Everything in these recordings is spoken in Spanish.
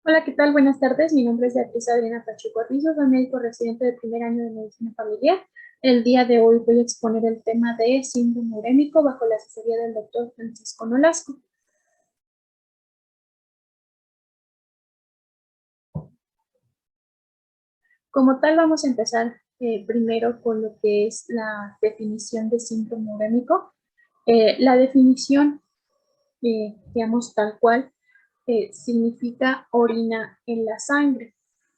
Hola, ¿qué tal? Buenas tardes. Mi nombre es Beatriz Adriana Pacheco Arvizo, soy médico residente de primer año de medicina familiar. El día de hoy voy a exponer el tema de síndrome urémico bajo la asesoría del doctor Francisco Nolasco. Como tal, vamos a empezar primero con lo que es la definición de síndrome urémico. La definición, digamos tal cual, significa orina en la sangre.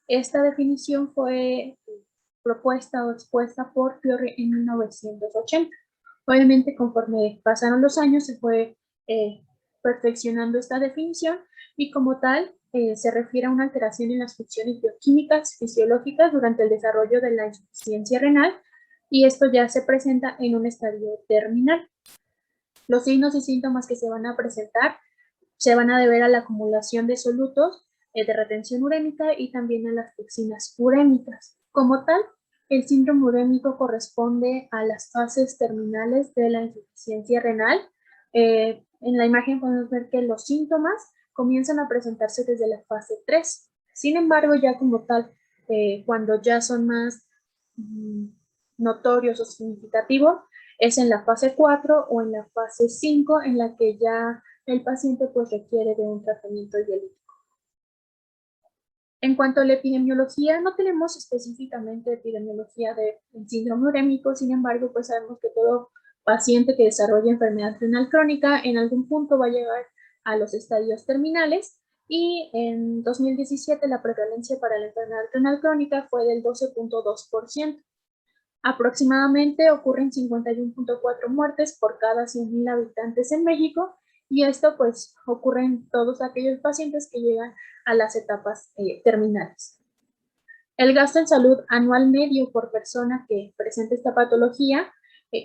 Esta definición fue propuesta o expuesta por Fiore en 1980. Obviamente, conforme pasaron los años, se fue perfeccionando esta definición y como tal se refiere a una alteración en las funciones bioquímicas fisiológicas durante el desarrollo de la insuficiencia renal y esto ya se presenta en un estadio terminal. Los signos y síntomas que se van a presentar se van a deber a la acumulación de solutos de retención urémica y también a las toxinas urémicas. Como tal, el síndrome urémico corresponde a las fases terminales de la insuficiencia renal. En la imagen podemos ver que los síntomas comienzan a presentarse desde la fase 3. Sin embargo, ya como tal, cuando ya son más notorios o significativos, es en la fase 4 o en la fase 5 en la que ya el paciente pues requiere de un tratamiento dialítico. En cuanto a la epidemiología, no tenemos específicamente epidemiología del síndrome urémico, sin embargo, pues sabemos que todo paciente que desarrolla enfermedad renal crónica en algún punto va a llegar a los estadios terminales y en 2017 la prevalencia para la enfermedad renal crónica fue del 12.2%. Aproximadamente ocurren 51.4 muertes por cada 100.000 habitantes en México y esto pues ocurre en todos aquellos pacientes que llegan a las etapas terminales. El gasto en salud anual medio por persona que presenta esta patología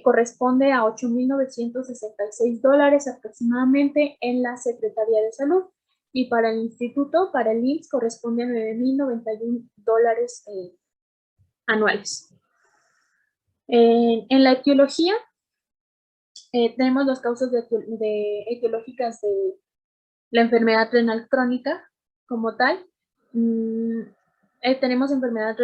corresponde a $8,966 aproximadamente en la Secretaría de Salud y para el instituto, para el IMSS, corresponde a $9,091 anuales. En la etiología, tenemos las causas etiológicas de la enfermedad renal crónica como tal. Tenemos enfermedades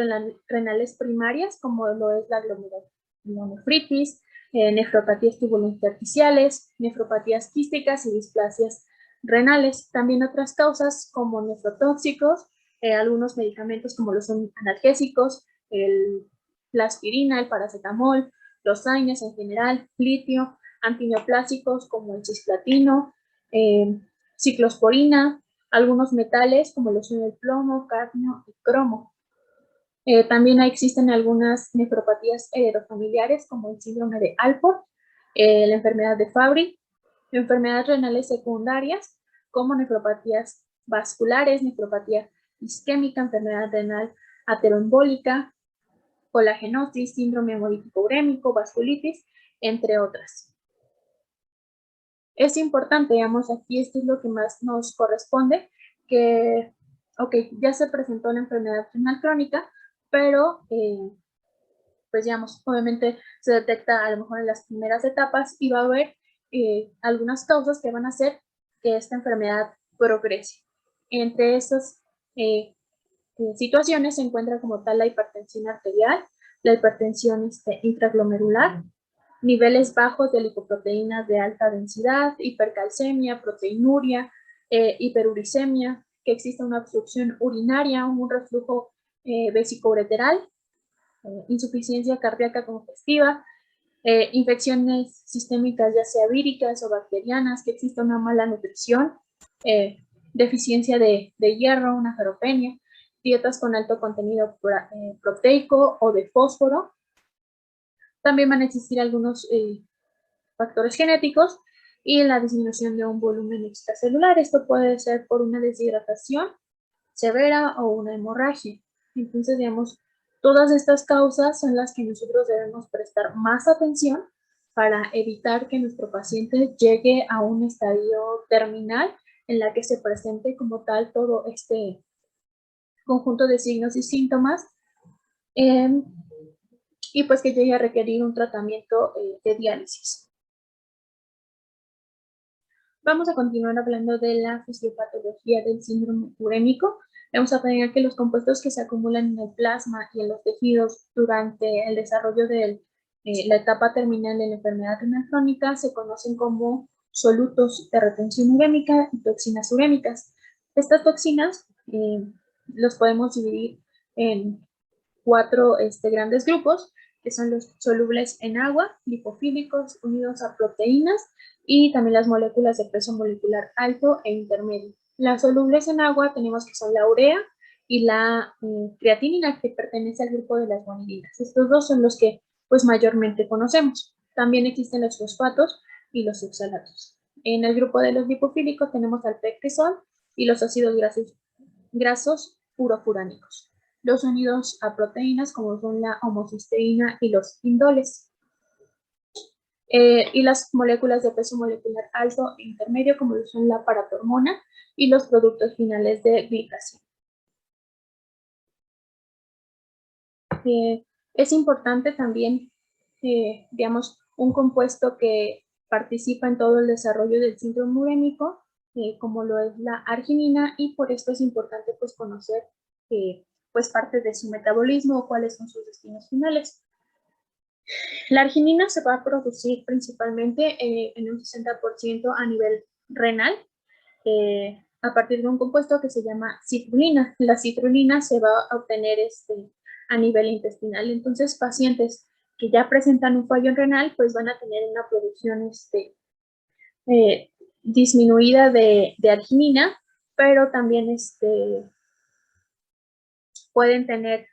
renales primarias, como lo es la glomerulonefritis, nefropatías tubulointersticiales, nefropatías quísticas y displasias renales. También otras causas como nefrotóxicos, algunos medicamentos como los son analgésicos, la aspirina, el paracetamol, los AINES en general, litio, antineoplásicos como el cisplatino, ciclosporina, algunos metales como lo son el plomo, cadmio y cromo. También existen algunas nefropatías heredofamiliares como el síndrome de Alport, la enfermedad de Fabry, enfermedades renales secundarias como nefropatías vasculares, nefropatía isquémica, enfermedad renal ateroembólica, colagenosis, síndrome hemolítico urémico, vasculitis, entre otras. Es importante, digamos, aquí esto es lo que más nos corresponde, que, ok, ya se presentó la enfermedad renal crónica, pero, pues digamos, obviamente se detecta a lo mejor en las primeras etapas y va a haber algunas causas que van a hacer que esta enfermedad progrese. Entre esas situaciones se encuentra como tal la hipertensión arterial, la hipertensión intraglomerular, niveles bajos de lipoproteínas de alta densidad, hipercalcemia, proteinuria, hiperuricemia, que exista una obstrucción urinaria, un reflujo vesicoureteral, insuficiencia cardíaca congestiva, infecciones sistémicas ya sea víricas o bacterianas, que exista una mala nutrición, deficiencia de hierro, una ferropenia, dietas con alto contenido proteico o de fósforo. También van a existir algunos factores genéticos y la disminución de un volumen extracelular. Esto puede ser por una deshidratación severa o una hemorragia. Entonces, digamos, todas estas causas son las que nosotros debemos prestar más atención para evitar que nuestro paciente llegue a un estadio terminal en la que se presente como tal todo este conjunto de signos y síntomas y pues que llegue a requerir un tratamiento de diálisis. Vamos a continuar hablando de la fisiopatología del síndrome urémico. Vamos a tener que los compuestos que se acumulan en el plasma y en los tejidos durante el desarrollo de la etapa terminal de la enfermedad renal crónica se conocen como solutos de retención urémica y toxinas urémicas. Estas toxinas los podemos dividir en cuatro grandes grupos, que son los solubles en agua, lipofílicos, unidos a proteínas, y también las moléculas de peso molecular alto e intermedio. Las solubles en agua tenemos que son la urea y la creatinina, que pertenece al grupo de las guanidinas. Estos dos son los que pues mayormente conocemos. También existen los fosfatos y los oxalatos. En el grupo de los lipofílicos tenemos al pecresol y los ácidos grasos urofuránicos. Los unidos a proteínas como son la homocisteína y los indoles. Y las moléculas de peso molecular alto e intermedio como son la paratormona y los productos finales de glicación. Es importante también, digamos, un compuesto que participa en todo el desarrollo del síndrome urémico, como lo es la arginina, y por esto es importante pues conocer pues parte de su metabolismo o cuáles son sus destinos finales. La arginina se va a producir principalmente en un 60% a nivel renal, a partir de un compuesto que se llama citrulina. La citrulina se va a obtener a nivel intestinal. Entonces, pacientes que ya presentan un fallo renal, pues van a tener una producción disminuida de arginina, pero también pueden tener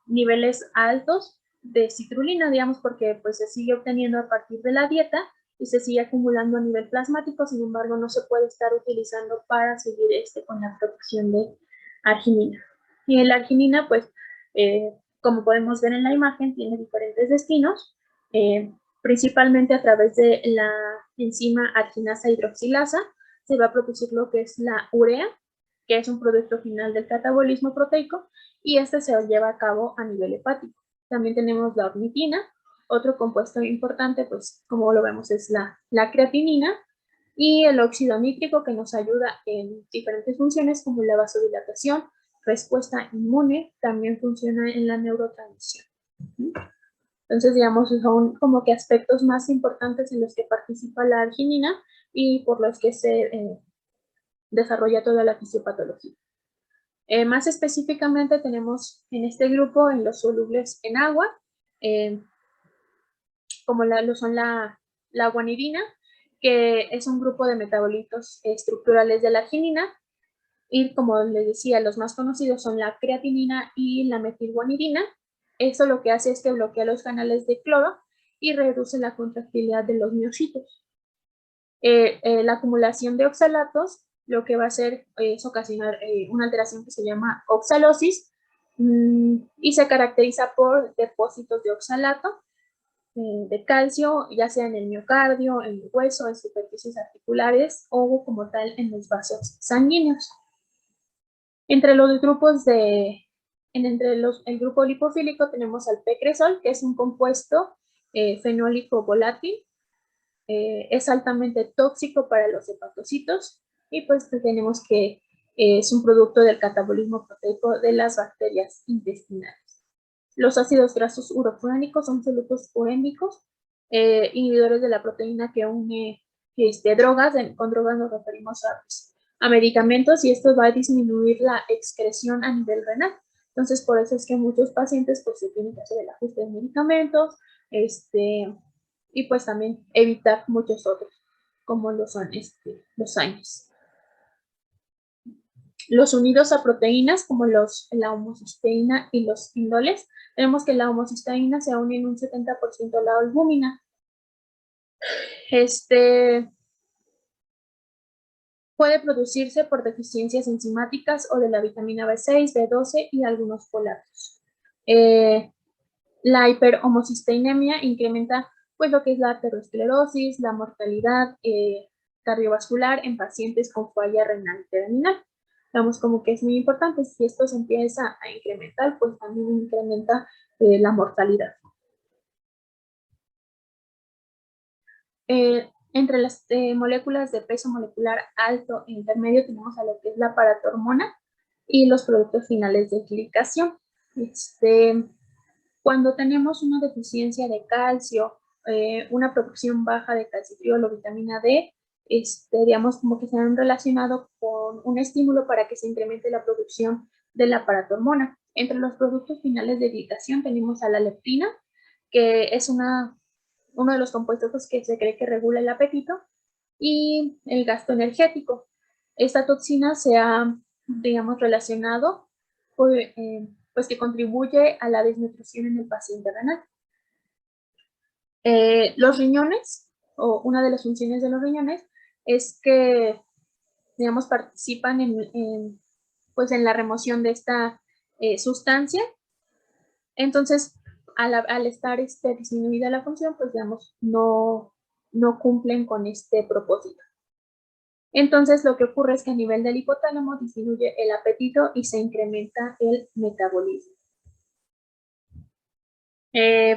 niveles altos de citrulina, digamos, porque pues se sigue obteniendo a partir de la dieta y se sigue acumulando a nivel plasmático. Sin embargo, no se puede estar utilizando para seguir con la producción de arginina. Y la arginina, pues, como podemos ver en la imagen, tiene diferentes destinos, principalmente a través de la enzima arginasa hidroxilasa, se va a producir lo que es la urea, que es un producto final del catabolismo proteico, y este se lleva a cabo a nivel hepático. También tenemos la ornitina, otro compuesto importante, pues como lo vemos es la creatinina, y el óxido nítrico, que nos ayuda en diferentes funciones como la vasodilatación, respuesta inmune, también funciona en la neurotransmisión. Entonces, digamos, son como que aspectos más importantes en los que participa la arginina y por los que se desarrolla toda la fisiopatología. Más específicamente tenemos en este grupo en los solubles en agua, como lo son la guanidina, que es un grupo de metabolitos estructurales de la arginina, y como les decía, los más conocidos son la creatinina y la metilguanidina. Eso lo que hace es que bloquea los canales de cloro y reduce la contractilidad de los miocitos. La acumulación de oxalatos lo que va a hacer es ocasionar una alteración que se llama oxalosis, y se caracteriza por depósitos de oxalato, de calcio, ya sea en el miocardio, en el hueso, en superficies articulares o como tal en los vasos sanguíneos. Entre los grupos el grupo lipofílico tenemos al pecresol, que es un compuesto fenólico volátil, es altamente tóxico para los hepatocitos, y pues tenemos que es un producto del catabolismo proteico de las bacterias intestinales. Los ácidos grasos urofuránicos son solutos urémicos, inhibidores de la proteína que une drogas. Con drogas nos referimos a medicamentos, y esto va a disminuir la excreción a nivel renal. Entonces, por eso es que muchos pacientes pues se tienen que hacer el ajuste de medicamentos, y pues también evitar muchos otros, como lo son los años. Los unidos a proteínas, como la homocisteína y los indoles, tenemos que la homocisteína se une en un 70% a la albúmina. Puede producirse por deficiencias enzimáticas o de la vitamina B6, B12 y algunos folatos. La hiperhomocisteinemia incrementa pues lo que es la aterosclerosis, la mortalidad cardiovascular en pacientes con falla renal terminal. Vemos como que es muy importante. Si esto se empieza a incrementar, pues también incrementa la mortalidad. Entre las moléculas de peso molecular alto e intermedio tenemos a lo que es la paratormona, y los productos finales de glicación. Cuando tenemos una deficiencia de calcio, una producción baja de calcitriol o vitamina D, digamos como que se han relacionado con un estímulo para que se incremente la producción de la paratormona. Entre los productos finales de glicación tenemos a la leptina, que es uno de los compuestos que se cree que regula el apetito, y el gasto energético. Esta toxina se ha, digamos, relacionado, pues que contribuye a la desnutrición en el paciente renal. Los riñones, o una de las funciones de los riñones, es que, digamos, participan pues en la remoción de esta sustancia. Entonces, al estar disminuida la función, pues digamos, no cumplen con este propósito. Entonces, lo que ocurre es que a nivel del hipotálamo disminuye el apetito y se incrementa el metabolismo.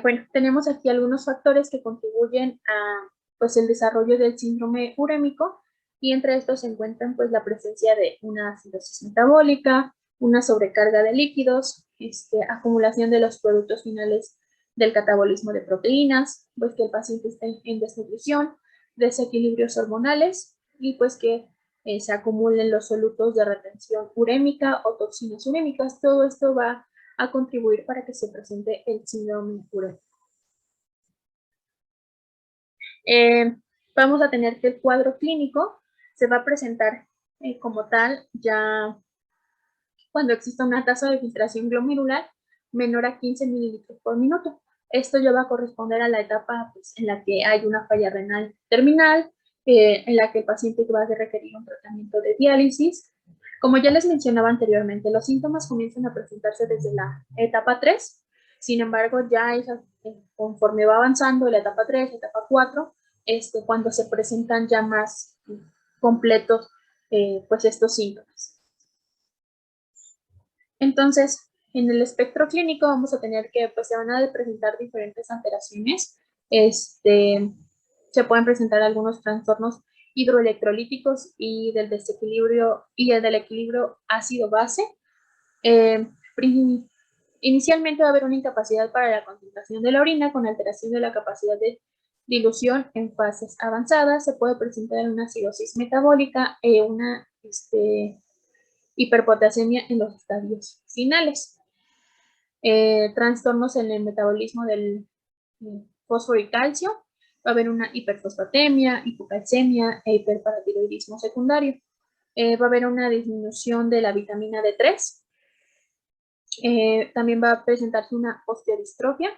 Bueno, tenemos aquí algunos factores que contribuyen a pues, el desarrollo del síndrome urémico, y entre estos se encuentran pues, la presencia de una acidosis metabólica, una sobrecarga de líquidos, acumulación de los productos finales del catabolismo de proteínas, pues que el paciente esté en desnutrición, desequilibrios hormonales y pues que se acumulen los solutos de retención urémica o toxinas urémicas. Todo esto va a contribuir para que se presente el síndrome urémico. Vamos a tener que el cuadro clínico se va a presentar como tal ya cuando exista una tasa de filtración glomerular menor a 15 mililitros por minuto. Esto ya va a corresponder a la etapa pues, en la que hay una falla renal terminal, en la que el paciente va a requerir un tratamiento de diálisis. Como ya les mencionaba anteriormente, los síntomas comienzan a presentarse desde la etapa 3. Sin embargo, ya conforme va avanzando la etapa 3, etapa 4, cuando se presentan ya más completos pues estos síntomas. Entonces, en el espectro clínico vamos a tener que, pues se van a presentar diferentes alteraciones. Se pueden presentar algunos trastornos hidroelectrolíticos y del desequilibrio y el del equilibrio ácido-base. Eh, Inicialmente va a haber una incapacidad para la concentración de la orina con alteración de la capacidad de dilución en fases avanzadas. Se puede presentar una acidosis metabólica, una hiperpotasemia en los estadios finales. Trastornos en el metabolismo del fósforo y calcio. Va a haber una hiperfosfatemia, hipocalcemia e hiperparatiroidismo secundario. Va a haber una disminución de la vitamina D3. También va a presentarse una osteodistrofia.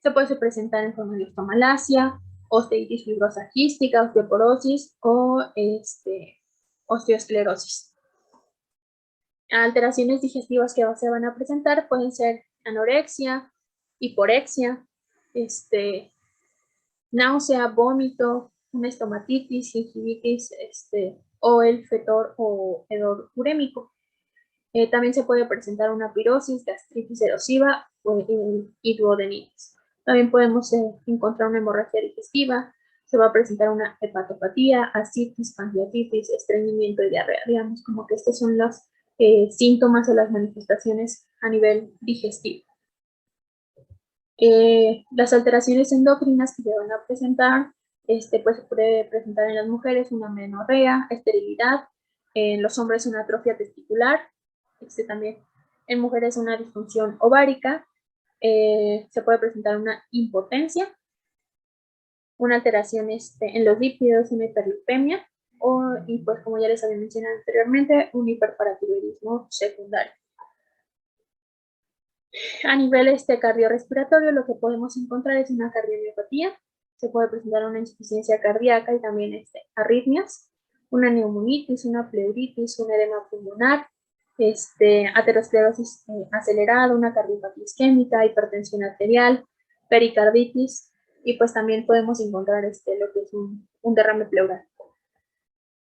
Se puede presentar en forma de osteomalacia, osteitis fibrosa quística, osteoporosis o osteoesclerosis. Alteraciones digestivas que se van a presentar pueden ser anorexia, hiporexia, náusea, vómito, una estomatitis, gingivitis, o el fetor o hedor urémico. También se puede presentar una pirosis, gastritis erosiva o hidroadenitis. También podemos encontrar una hemorragia digestiva, se va a presentar una hepatopatía, ascitis, pancreatitis, estreñimiento y diarrea. Digamos como que estos son los síntomas o las manifestaciones a nivel digestivo. Las alteraciones endocrinas que se van a presentar, pues se puede presentar en las mujeres una amenorrea, esterilidad, en los hombres una atrofia testicular, también en mujeres una disfunción ovárica, se puede presentar una impotencia, una alteración en los lípidos, una hiperlipemia, y pues como ya les había mencionado anteriormente, un hiperparatiroidismo secundario. A nivel cardiorrespiratorio, lo que podemos encontrar es una cardiomiopatía, se puede presentar una insuficiencia cardíaca y también arritmias, una neumonitis, una pleuritis, un edema pulmonar, aterosclerosis acelerada, una cardiopatía isquémica, hipertensión arterial, pericarditis, y pues también podemos encontrar lo que es un derrame pleural.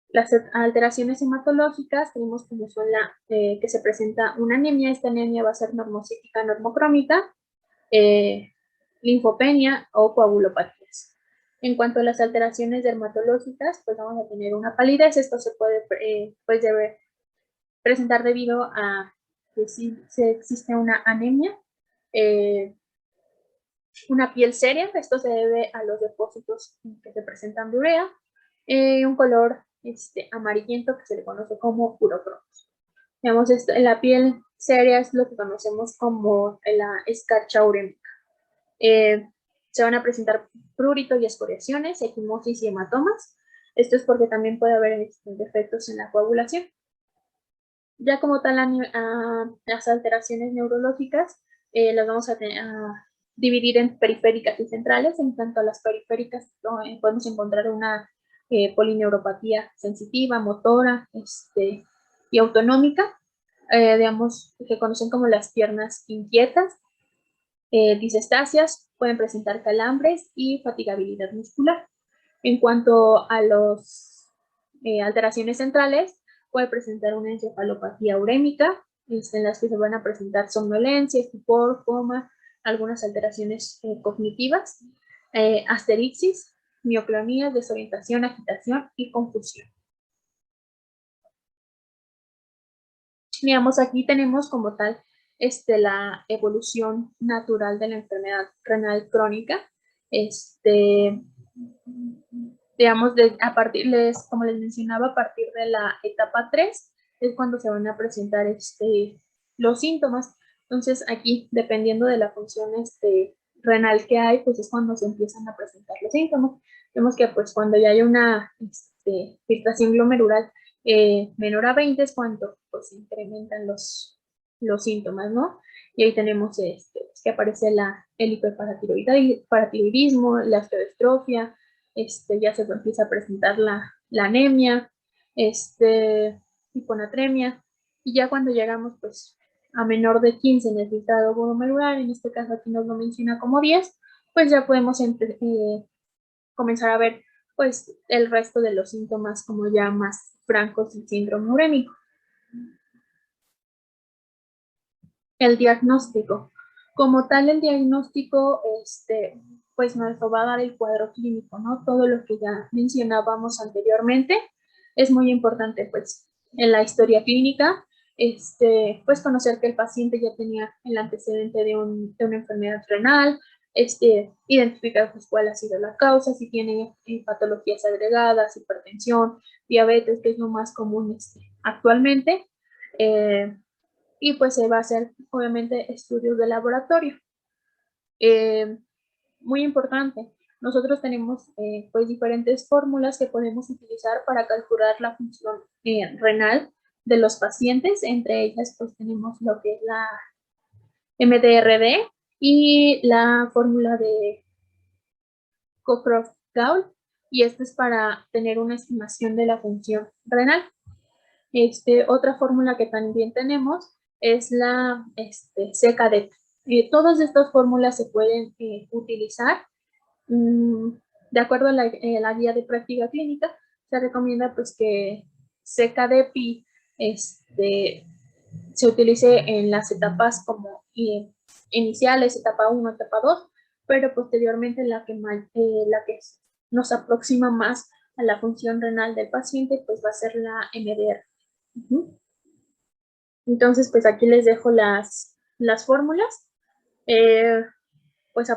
Las alteraciones hematológicas tenemos como son que se presenta una anemia. Esta anemia va a ser normocítica, normocrómica, linfopenia o coagulopatías. En cuanto a las alteraciones dermatológicas, pues vamos a tener una palidez. Esto se puede pues deber presentar debido a que sí existe una anemia, una piel seria. Esto se debe a los depósitos que se presentan de urea, un color amarillento que se le conoce como urocromus. Digamos, la piel seria es lo que conocemos como la escarcha urémica. Se van a presentar prurito y escoriaciones, equimosis y hematomas. Esto es porque también puede haber defectos en la coagulación. Ya como tal, las alteraciones neurológicas las vamos a dividir en periféricas y centrales. En tanto a las periféricas podemos encontrar una polineuropatía sensitiva, motora y autonómica, digamos, que conocen como las piernas inquietas, disestasias, pueden presentar calambres y fatigabilidad muscular. En cuanto a las alteraciones centrales, puede presentar una encefalopatía urémica, en las que se van a presentar somnolencia, estupor, coma, algunas alteraciones cognitivas, asterixis, mioclonía, desorientación, agitación y confusión. Digamos, aquí tenemos como tal la evolución natural de la enfermedad renal crónica. Digamos, como les mencionaba, a partir de la etapa 3 es cuando se van a presentar los síntomas. Entonces, aquí, dependiendo de la función renal que hay, pues es cuando se empiezan a presentar los síntomas. Vemos que pues cuando ya hay una filtración glomerular menor a 20 es cuando pues se incrementan los síntomas, ¿no? Y ahí tenemos que aparece el hiperparatiroidismo, la osteoestrofia, ya se empieza a presentar la anemia, hiponatremia, y ya cuando llegamos pues a menor de 15 en el filtrado glomerular, en este caso aquí nos lo menciona como 10, pues ya podemos comenzar a ver pues el resto de los síntomas como ya más francos del síndrome urémico. El diagnóstico. Como tal, el diagnóstico, pues nos lo va a dar el cuadro clínico, ¿no? Todo lo que ya mencionábamos anteriormente. Es muy importante, pues, en la historia clínica, pues conocer que el paciente ya tenía el antecedente de una enfermedad renal, identificar pues cuál ha sido la causa, si tiene patologías agregadas, hipertensión, diabetes, que es lo más común actualmente. Y pues se va a hacer obviamente estudios de laboratorio. Eh, Muy importante, nosotros tenemos pues diferentes fórmulas que podemos utilizar para calcular la función renal de los pacientes. Entre ellas pues tenemos lo que es la MDRD y la fórmula de Cockcroft-Gaul, y esto es para tener una estimación de la función renal. Otra fórmula que también tenemos es la CKD. Todas estas fórmulas se pueden utilizar. De acuerdo a la guía de práctica clínica, se recomienda pues que CKD-PI se utilice en las etapas como iniciales, etapa 1, etapa 2, pero posteriormente la que nos aproxima más a la función renal del paciente, pues va a ser la MDR. Entonces, pues aquí les dejo las fórmulas. Pues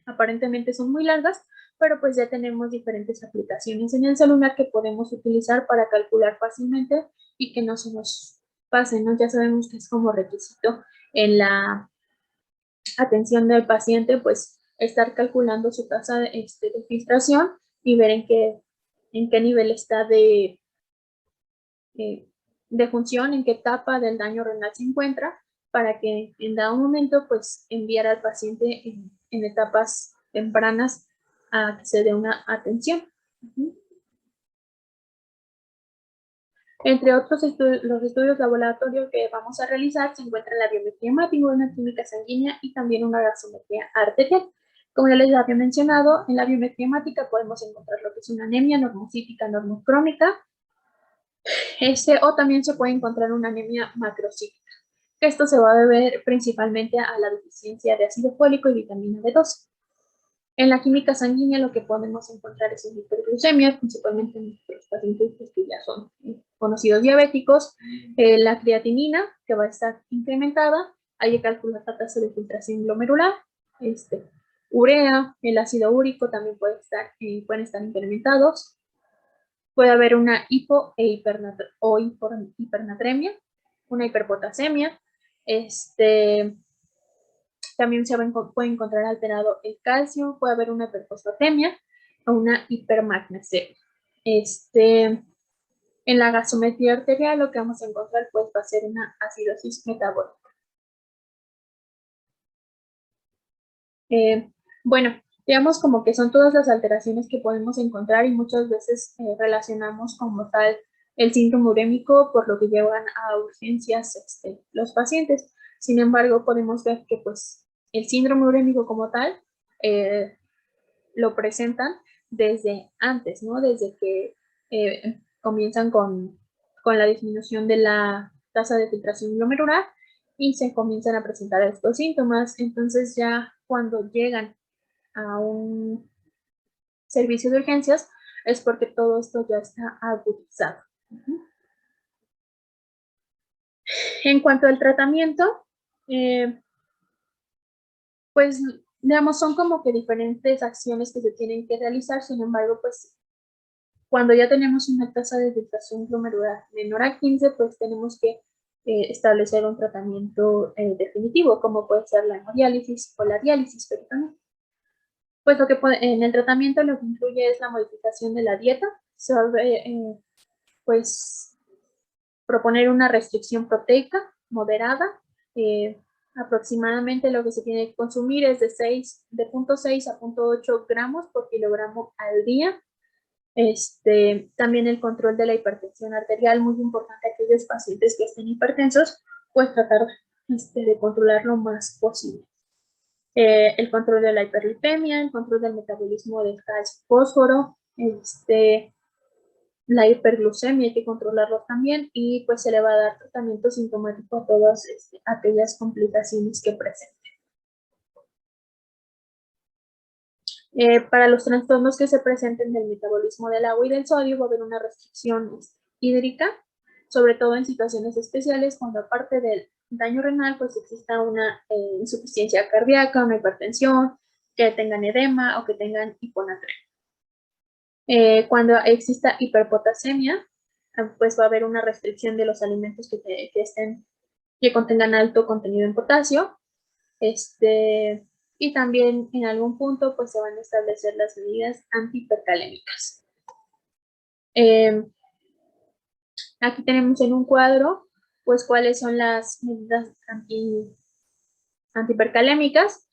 aparentemente son muy largas, pero pues ya tenemos diferentes aplicaciones en el celular que podemos utilizar para calcular fácilmente y que no se nos pase, ¿no? Ya sabemos que es como requisito en la atención del paciente, pues estar calculando su tasa de filtración y ver en qué nivel está de función, en qué etapa del daño renal se encuentra, para que en dado momento pues enviar al paciente en etapas tempranas a que se dé una atención. Entre otros los estudios laboratorios que vamos a realizar se encuentran la biometría hemática, una química sanguínea y también una gasometría arterial. Como ya les había mencionado, en la biometría hemática podemos encontrar lo que es una anemia normocítica, normocrónica, o también se puede encontrar una anemia macrocítica. Esto se va a deber principalmente a la deficiencia de ácido fólico y vitamina B12. En la química sanguínea lo que podemos encontrar es una hiperglucemia, principalmente en los pacientes que ya son conocidos diabéticos, la creatinina, que va a estar incrementada, hay que calcular la tasa de filtración glomerular, urea, el ácido úrico también pueden estar incrementados, puede haber una hipernatremia, una hiperpotasemia, también puede encontrar alterado el calcio, puede haber una hiperfosfatemia o una hipermagnesemia. En la gasometría arterial lo que vamos a encontrar pues va a ser una acidosis metabólica. Bueno, digamos como que son todas las alteraciones que podemos encontrar y muchas veces relacionamos como tal el síndrome urémico por lo que llevan a urgencias los pacientes. Sin embargo, podemos ver que pues el síndrome urémico como tal lo presentan desde antes, ¿no? Desde que comienzan con la disminución de la tasa de filtración glomerular y se comienzan a presentar estos síntomas. Entonces ya cuando llegan a un servicio de urgencias es porque todo esto ya está agudizado. En cuanto al tratamiento, pues digamos son como que diferentes acciones que se tienen que realizar, sin embargo, pues cuando ya tenemos una tasa de filtración glomerular menor a 15, pues tenemos que establecer un tratamiento definitivo, como puede ser la hemodiálisis o la diálisis peritoneal. Pues en el tratamiento lo que incluye es la modificación de la dieta, sobre, pues proponer una restricción proteica moderada, aproximadamente lo que se tiene que consumir es de 0.6 a 0.8 gramos por kilogramo al día. También el control de la hipertensión arterial, muy importante a aquellos pacientes que estén hipertensos, pues tratar de controlar lo más posible. El control de la hiperlipemia, el control del metabolismo del calcio fósforo, la hiperglucemia hay que controlarlo también y pues se le va a dar tratamiento sintomático a todas aquellas complicaciones que presenten. Para los trastornos que se presenten del metabolismo del agua y del sodio va a haber una restricción hídrica, sobre todo en situaciones especiales cuando aparte del daño renal pues exista una insuficiencia cardíaca, una hipertensión, que tengan edema o que tengan hiponatremia. Cuando exista hiperpotasemia, pues va a haber una restricción de los alimentos que contengan alto contenido en potasio, y también en algún punto pues se van a establecer las medidas antihipercalémicas. Aquí tenemos en un cuadro pues cuáles son las medidas antihipercalémicas,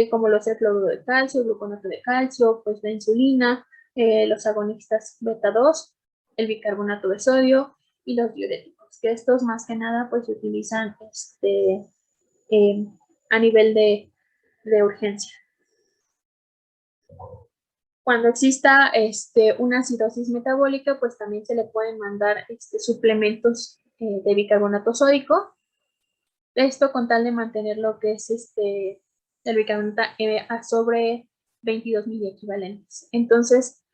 como los el cloruro de calcio, gluconato de calcio, pues la insulina, los agonistas beta 2, el bicarbonato de sodio y los diuréticos, que estos más que nada pues se utilizan a nivel de urgencia. Cuando exista una acidosis metabólica, pues también se le pueden mandar suplementos de bicarbonato sódico. Esto con tal de mantener lo que es el bicarbonato a sobre 22 miliequivalentes. Entonces,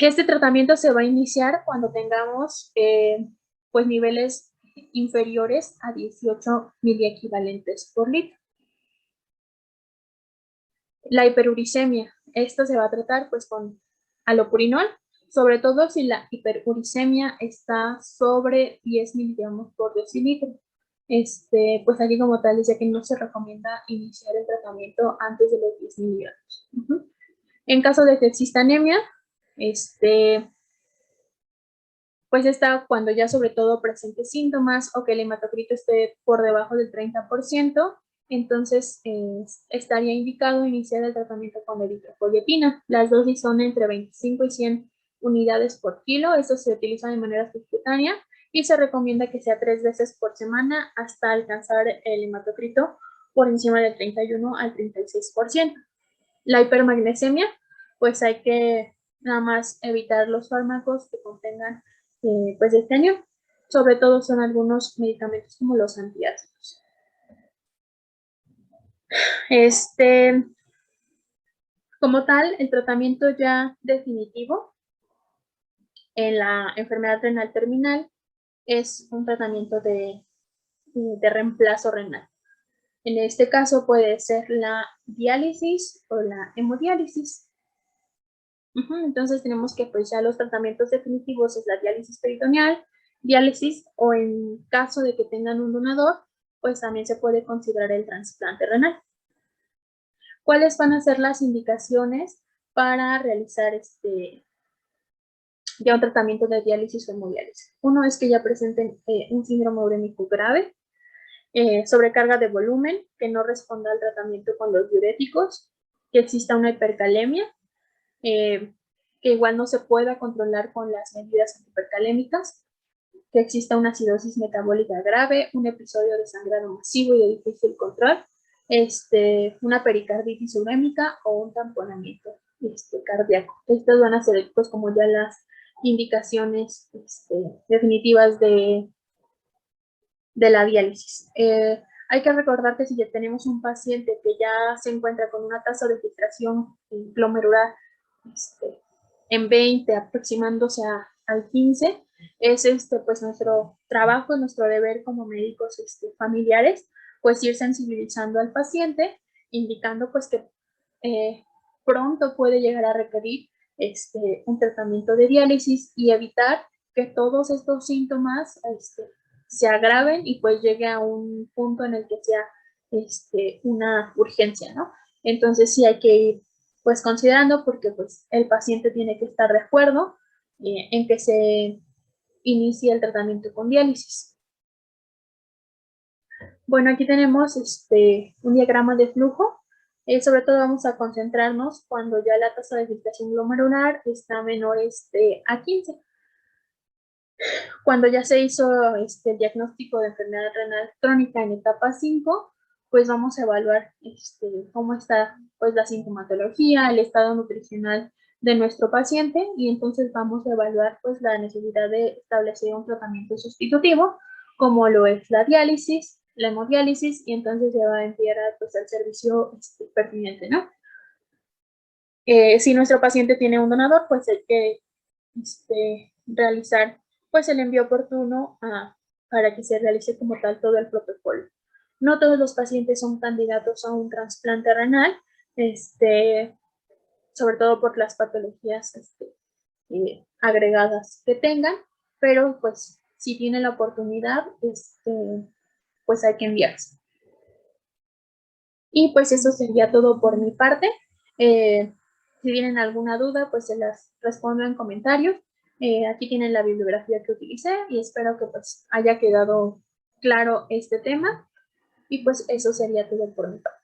este tratamiento se va a iniciar cuando tengamos pues niveles inferiores a 18 miliequivalentes por litro. La hiperuricemia, esto se va a tratar pues con alopurinol, sobre todo si la hiperuricemia está sobre 10 miligramos por decilitro. Pues aquí como tal dice que no se recomienda iniciar el tratamiento antes de los 10 miligramos. En caso de que exista anemia, pues está cuando ya sobre todo presente síntomas o que el hematocrito esté por debajo del 30%, entonces estaría indicado iniciar el tratamiento con eritropoyetina. Las dosis son entre 25 y 100 unidades por kilo. Esto se utiliza de manera subcutánea y se recomienda que sea 3 veces por semana hasta alcanzar el hematocrito por encima del 31 al 36%. La hipermagnesemia, pues hay que nada más evitar los fármacos que contengan pues estenio. Sobre todo son algunos medicamentos como los antiácidos. Como tal, el tratamiento ya definitivo en la enfermedad renal terminal es un tratamiento de reemplazo renal. En este caso puede ser la diálisis o la hemodiálisis. Entonces tenemos que pues ya los tratamientos definitivos es la diálisis peritoneal, diálisis o en caso de que tengan un donador, pues también se puede considerar el trasplante renal. ¿Cuáles van a ser las indicaciones para realizar ya un tratamiento de diálisis o hemodiálisis? Uno es que ya presenten un síndrome urémico grave, sobrecarga de volumen, que no responda al tratamiento con los diuréticos, que exista una hipercalemia, que igual no se pueda controlar con las medidas antihipercalémicas, que exista una acidosis metabólica grave, un episodio de sangrado masivo y de difícil control, una pericarditis urémica o un tamponamiento cardíaco. Estas van a ser pues como ya las indicaciones definitivas de la diálisis. Hay que recordar que si ya tenemos un paciente que ya se encuentra con una tasa de filtración glomerular en 20, aproximándose al 15, es pues nuestro trabajo, nuestro deber como médicos familiares, pues ir sensibilizando al paciente, indicando pues que pronto puede llegar a requerir un tratamiento de diálisis y evitar que todos estos síntomas se agraven y pues llegue a un punto en el que sea una urgencia, ¿no? Entonces sí hay que ir pues considerando porque pues el paciente tiene que estar de acuerdo en que se inicie el tratamiento con diálisis. Bueno, aquí tenemos un diagrama de flujo. Sobre todo vamos a concentrarnos cuando ya la tasa de filtración glomerular está menor a 15. Cuando ya se hizo el diagnóstico de enfermedad renal crónica en etapa 5, pues vamos a evaluar cómo está pues la sintomatología, el estado nutricional de nuestro paciente y entonces vamos a evaluar pues la necesidad de establecer un tratamiento sustitutivo como lo es la diálisis, la hemodiálisis y entonces se va a enviar pues al servicio pertinente, ¿no? Si nuestro paciente tiene un donador, pues hay que realizar pues el envío oportuno para que se realice como tal todo el protocolo. No todos los pacientes son candidatos a un trasplante renal, sobre todo por las patologías agregadas que tengan, pero pues si tiene la oportunidad, pues hay que enviarse. Y pues eso sería todo por mi parte. Si tienen alguna duda, pues se las respondo en comentarios. Aquí tienen la bibliografía que utilicé y espero que pues haya quedado claro este tema. Y pues eso sería todo por mi parte.